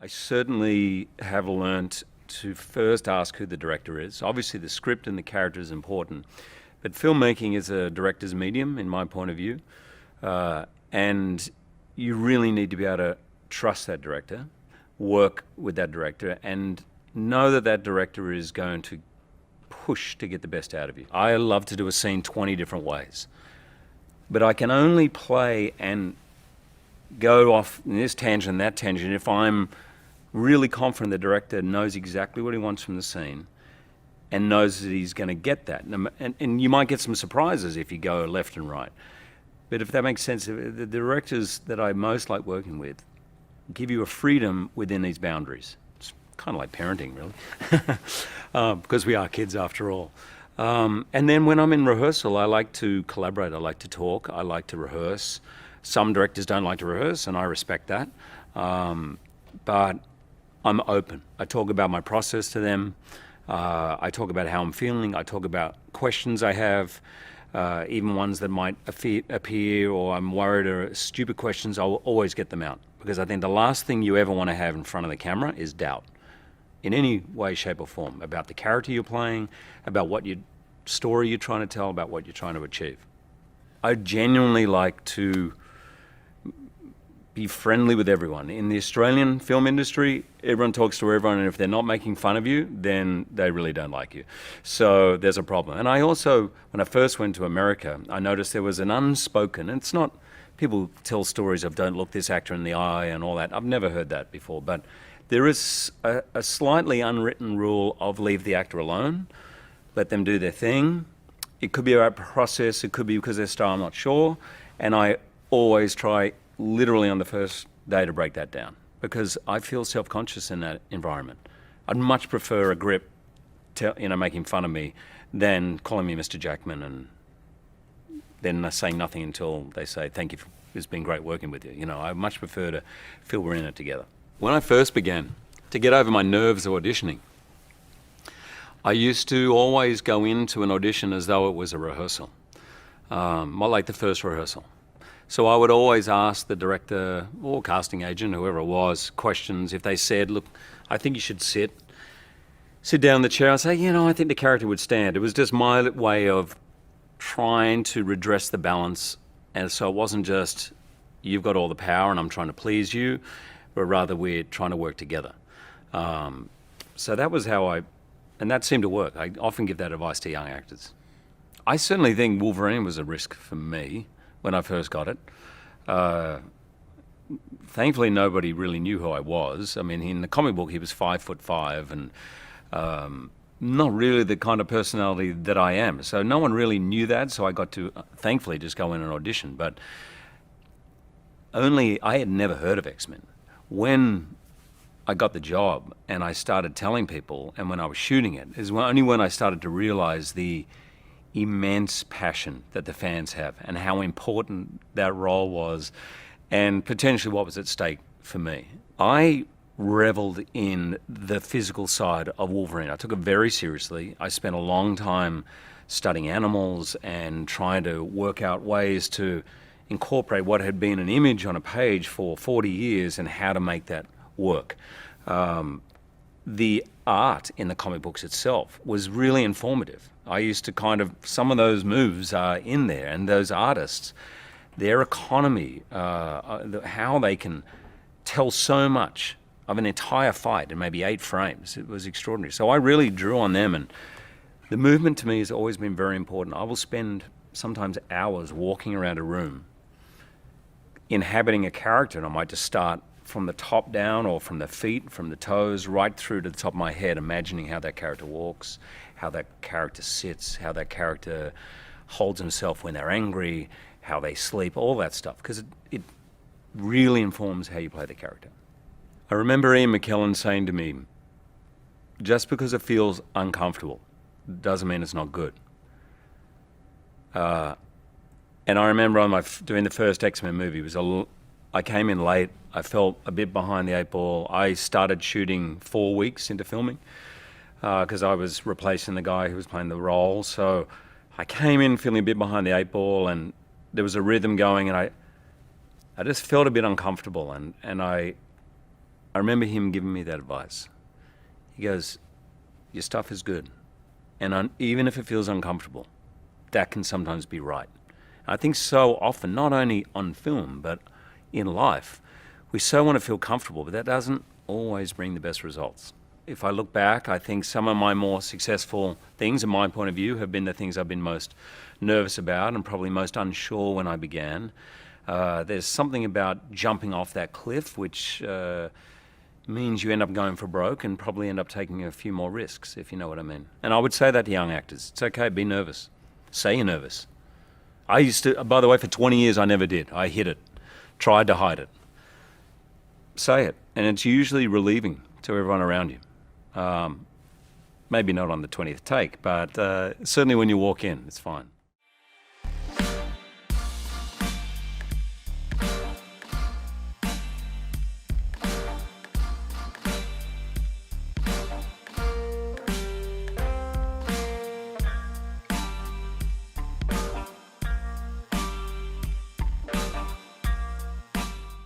I certainly have learnt to first ask who the director is. Obviously the script and the character is important, but filmmaking is a director's medium in my point of view, and you really need to be able to trust that director, work with that director, and know that that director is going to push to get the best out of you. I love to do a scene 20 different ways, but I can only play and go off in this tangent and that tangent if I'm really confident the director knows exactly what he wants from the scene and knows that he's going to get that. And you might get some surprises if you go left and right. But if that makes sense, the directors that I most like working with give you a freedom within these boundaries. It's kind of like parenting, really, because we are kids after all. And then when I'm in rehearsal, I like to collaborate. I like to talk. I like to rehearse. Some directors don't like to rehearse, and I respect that. But I'm open. I talk about my process to them. I talk about how I'm feeling. I talk about questions I have, even ones that might appear or I'm worried are stupid questions. I'll always get them out, because I think the last thing you ever want to have in front of the camera is doubt in any way, shape or form about the character you're playing, about what story you're trying to tell, about what you're trying to achieve. I genuinely like to be friendly with everyone. In the Australian film industry, everyone talks to everyone, and if they're not making fun of you, then they really don't like you. So there's a problem. And I also, when I first went to America, I noticed there was an unspoken, and it's not, people tell stories of don't look this actor in the eye and all that. I've never heard that before, but there is a slightly unwritten rule of leave the actor alone, let them do their thing. It could be about process, it could be because of their style, I'm not sure. And I always try literally on the first day to break that down, because I feel self-conscious in that environment. I'd much prefer a grip, making fun of me than calling me Mr. Jackman and then saying nothing until they say, thank you, it's been great working with you. I much prefer to feel we're in it together. When I first began to get over my nerves of auditioning, I used to always go into an audition as though it was a rehearsal, more like the first rehearsal. So I would always ask the director or casting agent, whoever it was, questions. If they said, look, I think you should sit down in the chair, I'd say, I think the character would stand. It was just my way of trying to redress the balance. And so it wasn't just, you've got all the power and I'm trying to please you, but rather we're trying to work together. So that was how and that seemed to work. I often give that advice to young actors. I certainly think Wolverine was a risk for me when I first got it. Thankfully, nobody really knew who I was. I mean, in the comic book, he was 5'5" and not really the kind of personality that I am. So no one really knew that, so I got to, thankfully, just go in and audition. But I had never heard of X-Men. When I got the job and I started telling people, and when I was shooting it, is only when I started to realize the immense passion that the fans have and how important that role was and potentially what was at stake for me. I reveled in the physical side of Wolverine. I took it very seriously. I spent a long time studying animals and trying to work out ways to incorporate what had been an image on a page for 40 years and how to make that work. The art in the comic books itself was really informative. I used to some of those moves are in there, and those artists, their economy, how they can tell so much of an entire fight in maybe 8 frames, it was extraordinary. So I really drew on them, and the movement to me has always been very important. I will spend sometimes hours walking around a room, inhabiting a character, and I might just start from the top down or from the feet, from the toes, right through to the top of my head, imagining how that character walks, how that character sits, how that character holds himself when they're angry, how they sleep, all that stuff, because it really informs how you play the character. I remember Ian McKellen saying to me, just because it feels uncomfortable doesn't mean it's not good. And I remember doing the first X-Men movie, I came in late, I felt a bit behind the 8 ball. I started shooting 4 weeks into filming because I was replacing the guy who was playing the role. So I came in feeling a bit behind the 8 ball, and there was a rhythm going, and I just felt a bit uncomfortable, and I I remember him giving me that advice. He goes, your stuff is good. And even if it feels uncomfortable, that can sometimes be right. I think so often, not only on film, but in life, we so want to feel comfortable, but that doesn't always bring the best results. If I look back, I think some of my more successful things, in my point of view, have been the things I've been most nervous about and probably most unsure when I began. There's something about jumping off that cliff, which means you end up going for broke and probably end up taking a few more risks, if you know what I mean. And I would say that to young actors. It's okay, be nervous. Say you're nervous. I used to, by the way, for 20 years I never did. I hid it, tried to hide it. Say it, and it's usually relieving to everyone around you. Maybe not on the 20th take, but certainly when you walk in, it's fine.